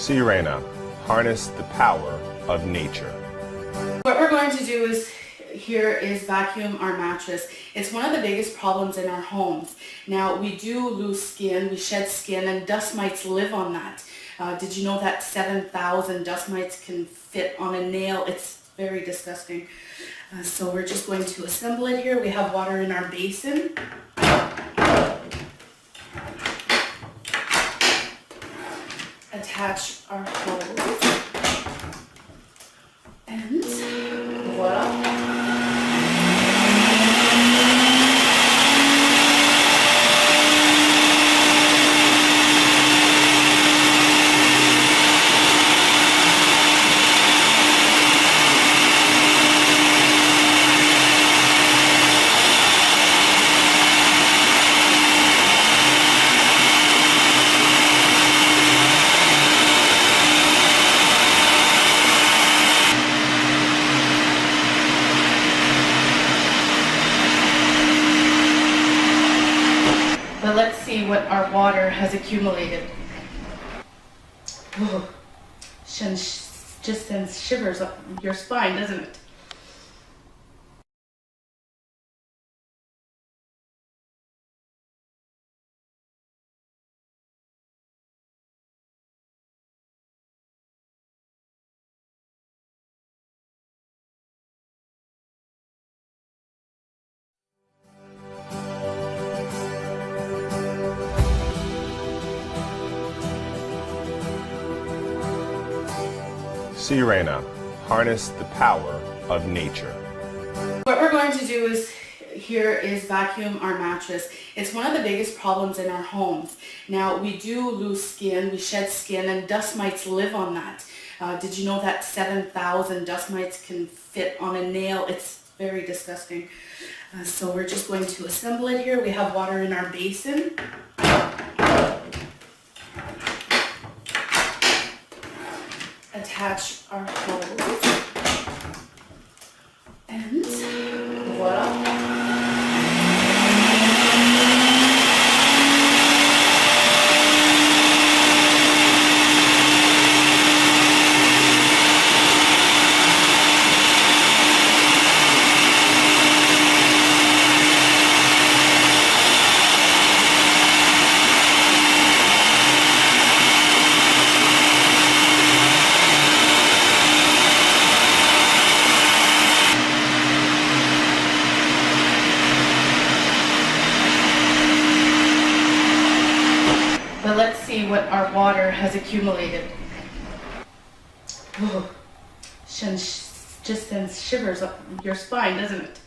Sirena, harness the power of nature. What we're going to do here is vacuum our mattress. It's one of the biggest problems in our homes. Now, we do lose skin, we shed skin, and dust mites live on that. Did you know that 7,000 dust mites can fit on a nail? It's very disgusting. So we're just going to assemble it here. We have water in our basin. Attach our hose. And voila. But let's see what our water has accumulated. Oh, just sends shivers up your spine, doesn't it? Sirena, harness the power of nature. What we're going to do here is vacuum our mattress. It's one of the biggest problems in our homes. Now, we do lose skin, we shed skin, and dust mites live on that. Did you know that 7,000 dust mites can fit on a nail? It's very disgusting. So we're just going to assemble it here. We have water in our basin. Attach our hose. And voila. But let's see what our water has accumulated. Oh, just sends shivers up your spine, doesn't it?